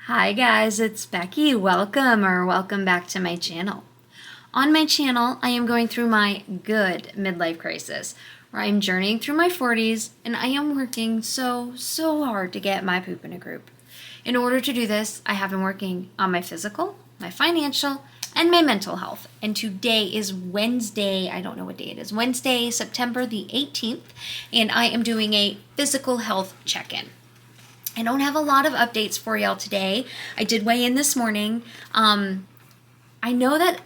Hi guys, it's Becky. Welcome back to my channel. On my channel, I am going through my good midlife crisis, where I'm journeying through my 40s and I am working so hard to get my poop in a group. In order to do this, I have been working on my physical, my financial, and my mental health. And today is Wednesday, I don't know what day it is, Wednesday, September the 18th, and I am doing a physical health check-in. I don't have a lot of updates for y'all today. I did weigh in this morning. I know that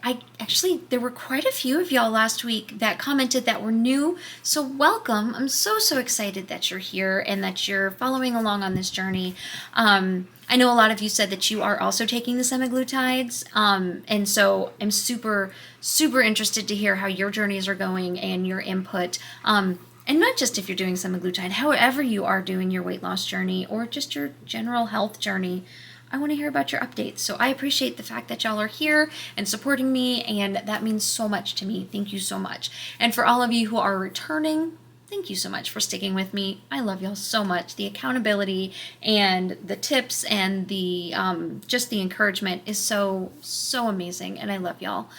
there were quite a few of y'all last week that commented that were new. So welcome. I'm so excited that you're here and that you're following along on this journey. I know a lot of you said that you are also taking the semaglutides. And so I'm super interested to hear how your journeys are going and your input. And not just if you're doing semaglutide, however you are doing your weight loss journey or just your general health journey, I want to hear about your updates. So I appreciate the fact that y'all are here and supporting me, and that means so much to me. Thank you so much. And for all of you who are returning, thank you so much for sticking with me. I love y'all so much. The accountability and the tips and the just the encouragement is so amazing, and I love y'all.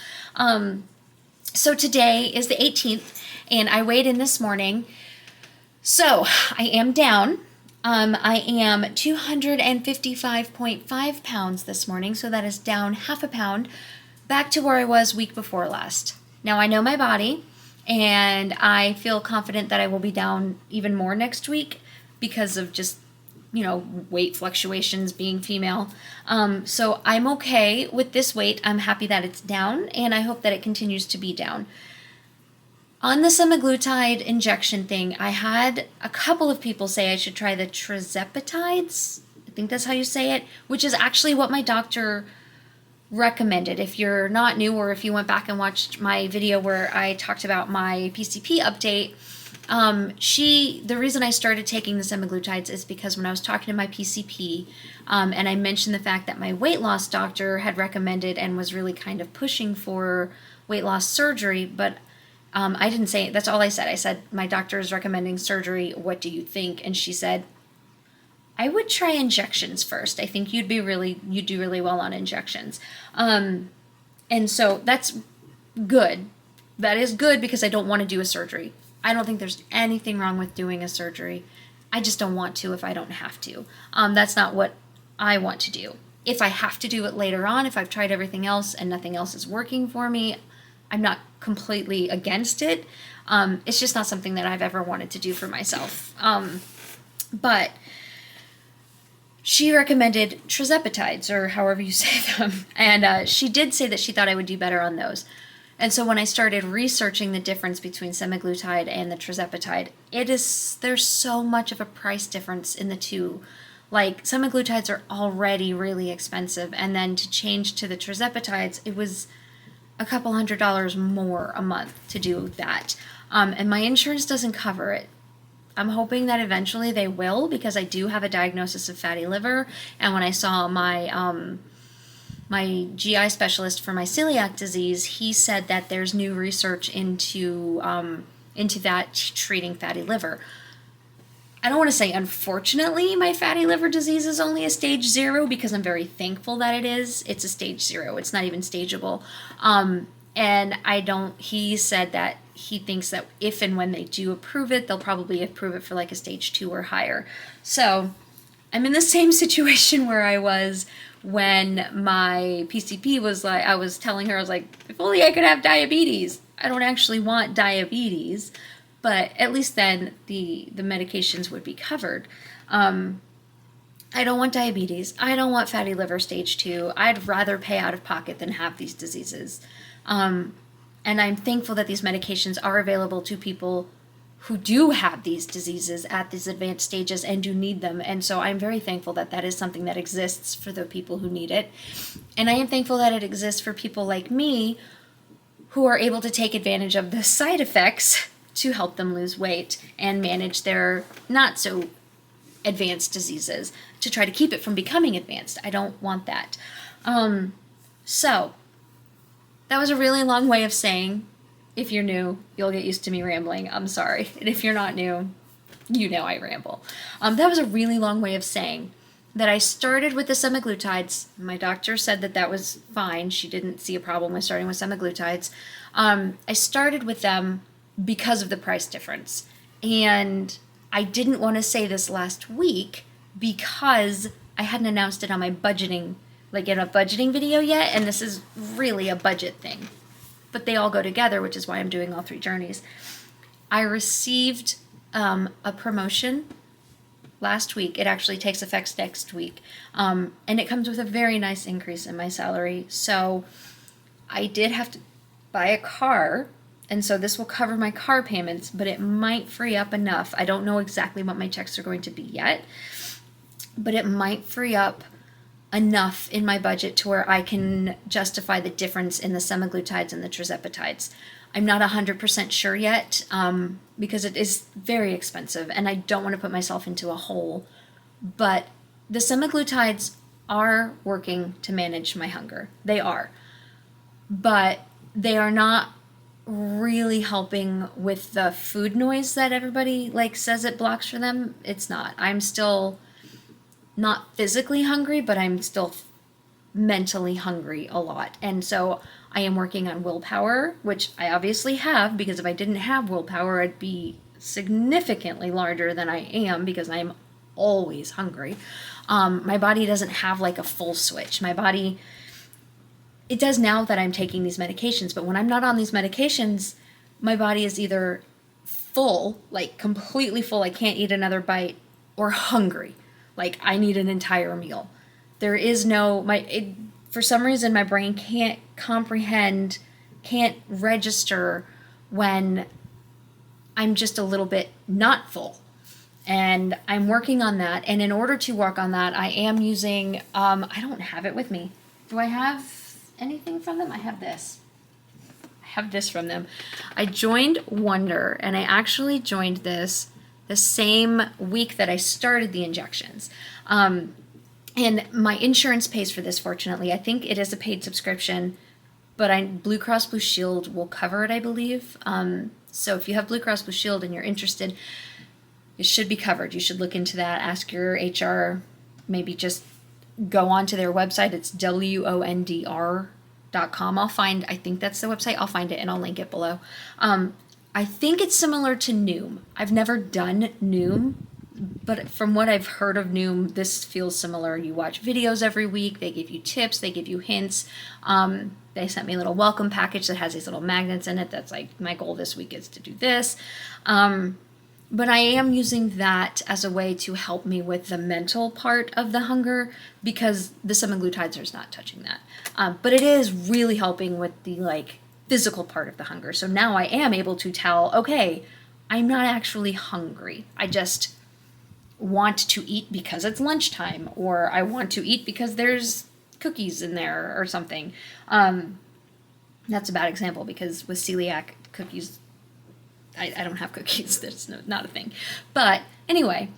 So today is the 18th, and I weighed in this morning. So I am down. I am 255.5 pounds this morning, so that is down half a pound, back to where I was week before last. Now I know my body, and I feel confident that I will be down even more next week because of just, weight fluctuations being female. So I'm okay with this weight. I'm happy that it's down, and I hope that it continues to be down. On the semaglutide injection thing, I had a couple of people say I should try the tirzepatides. I think that's how you say it, which is actually what my doctor recommended. If you're not new, or if you went back and watched my video where I talked about my PCP update, the reason I started taking the semaglutides is because when I was talking to my PCP, and I mentioned the fact that my weight loss doctor had recommended and was really kind of pushing for weight loss surgery, but I didn't say, that's all I said. I said, my doctor is recommending surgery. What do you think? And she said, I would try injections first. I think you'd do really well on injections. And so that's good. That is good because I don't want to do a surgery. I don't think there's anything wrong with doing a surgery. I just don't want to if I don't have to. That's not what I want to do. If I have to do it later on, if I've tried everything else and nothing else is working for me, I'm not completely against it. It's just not something that I've ever wanted to do for myself. But she recommended tirzepatides, or however you say them. And she did say that she thought I would do better on those. And so when I started researching the difference between semaglutide and the tirzepatide, there's so much of a price difference in the two. Like, semaglutides are already really expensive, and then to change to the tirzepatides, it was a couple $100 more a month to do that. And my insurance doesn't cover it. I'm hoping that eventually they will, because I do have a diagnosis of fatty liver. And when I saw my GI specialist for my celiac disease, he said that there's new research into that treating fatty liver. I don't want to say, unfortunately, my fatty liver disease is only a stage 0, because I'm very thankful that it is. It's a stage 0. It's not even stageable. He said that he thinks that if and when they do approve it, they'll probably approve it for like a stage 2 or higher. So I'm in the same situation where I was when my PCP was like, I was telling her, I was like, if only I could have diabetes. I don't actually want diabetes, but at least then the medications would be covered. I don't want diabetes. I don't want fatty liver stage 2. I'd rather pay out of pocket than have these diseases. And I'm thankful that these medications are available to people who do have these diseases at these advanced stages and do need them. And so I'm very thankful that that is something that exists for the people who need it. And I am thankful that it exists for people like me who are able to take advantage of the side effects to help them lose weight and manage their not so advanced diseases, to try to keep it from becoming advanced. I don't want that. So that was a really long way of saying, if you're new, you'll get used to me rambling. I'm sorry. And if you're not new, you know I ramble. That was a really long way of saying that I started with the semaglutides. My doctor said that that was fine. She didn't see a problem with starting with semaglutides. I started with them because of the price difference. And I didn't want to say this last week because I hadn't announced it on my budgeting, like in a budgeting video yet. And this is really a budget thing. But they all go together, which is why I'm doing all three journeys. I received a promotion last week. It actually takes effect next week. And it comes with a very nice increase in my salary. So I did have to buy a car. And so this will cover my car payments, but it might free up enough. I don't know exactly what my checks are going to be yet, but it might free up enough in my budget to where I can justify the difference in the semaglutides and the tirzepatides. I'm not 100% sure yet because it is very expensive and I don't want to put myself into a hole. But the semaglutides are working to manage my hunger. They are. But they are not really helping with the food noise that everybody says it blocks for them. It's not. I'm still not physically hungry, but I'm still mentally hungry a lot. And so I am working on willpower, which I obviously have, because if I didn't have willpower, I'd be significantly larger than I am because I'm always hungry. My body doesn't have a full switch. My body, it does now that I'm taking these medications, but when I'm not on these medications, my body is either full, completely full, I can't eat another bite, or hungry. I need an entire meal. There is no, for some reason, my brain can't comprehend, can't register when I'm just a little bit not full. And I'm working on that. And in order to work on that, I am using, I don't have it with me. Do I have anything from them? I have this. I have this from them. I joined Wonder, and I actually joined this the same week that I started the injections. And my insurance pays for this, fortunately. I think it is a paid subscription, but Blue Cross Blue Shield will cover it, I believe. So if you have Blue Cross Blue Shield and you're interested, it should be covered. You should look into that. Ask your HR. Maybe just go onto their website. It's wondr.com. I think that's the website. I'll find it and I'll link it below. I think it's similar to Noom. I've never done Noom, but from what I've heard of Noom, this feels similar. You watch videos every week. They give you tips. They give you hints. They sent me a little welcome package that has these little magnets in it. That's my goal this week is to do this. But I am using that as a way to help me with the mental part of the hunger because the semaglutides are not touching that. But it is really helping with the physical part of the hunger. So now I am able to tell, okay, I'm not actually hungry. I just want to eat because it's lunchtime, or I want to eat because there's cookies in there or something. That's a bad example because with celiac, cookies, I don't have cookies. That's not a thing. But anyway,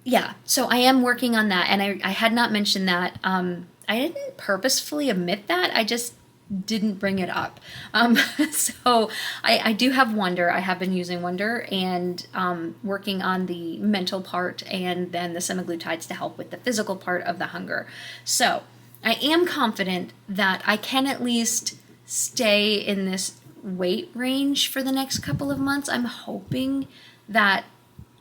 yeah, so I am working on that. And I had not mentioned that. I didn't purposefully omit that. I just didn't bring it up. So I do have Wonder. I have been using Wonder and working on the mental part and then the semaglutides to help with the physical part of the hunger. So I am confident that I can at least stay in this weight range for the next couple of months. I'm hoping that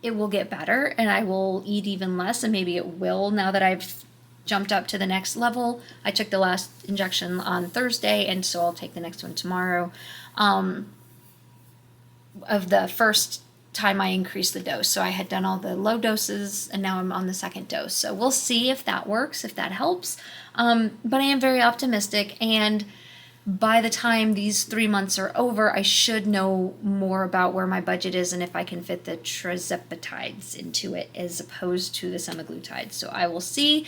it will get better and I will eat even less, and maybe it will now that I've jumped up to the next level. I took the last injection on Thursday, and so I'll take the next one tomorrow. Of the first time I increased the dose. So I had done all the low doses, and now I'm on the second dose. So we'll see if that works, if that helps. But I am very optimistic, and by the time these 3 months are over, I should know more about where my budget is and if I can fit the tirzepatides into it as opposed to the semaglutides. So I will see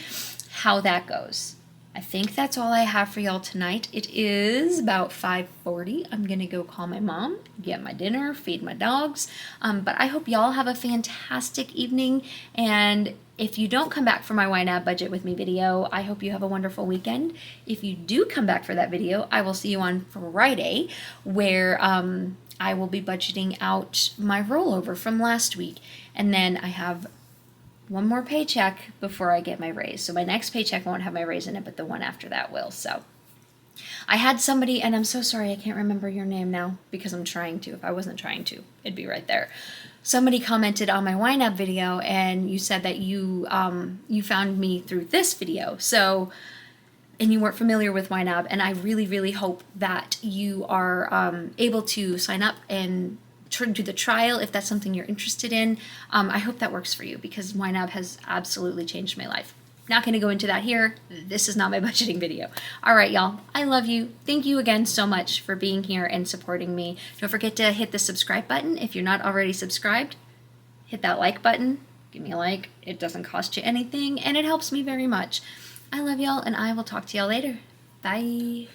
how that goes. I think that's all I have for y'all tonight. It is about 5:40. I'm going to go call my mom, get my dinner, feed my dogs. But I hope y'all have a fantastic evening. And if you don't come back for my YNAB budget with me video, I hope you have a wonderful weekend. If you do come back for that video, I will see you on Friday where I will be budgeting out my rollover from last week. And then I have one more paycheck before I get my raise. So my next paycheck won't have my raise in it, but the one after that will. So I had somebody, and I'm so sorry I can't remember your name now because I'm trying to. If I wasn't trying to, it'd be right there. Somebody commented on my YNAB video, and you said that you found me through this video. So, and you weren't familiar with YNAB, and I really, really hope that you are able to sign up and do the trial if that's something you're interested in. I hope that works for you because YNAB has absolutely changed my life. Not going to go into that here. This is not my budgeting video. All right, y'all. I love you. Thank you again so much for being here and supporting me. Don't forget to hit the subscribe button if you're not already subscribed. Hit that like button. Give me a like. It doesn't cost you anything, and it helps me very much. I love y'all, and I will talk to y'all later. Bye.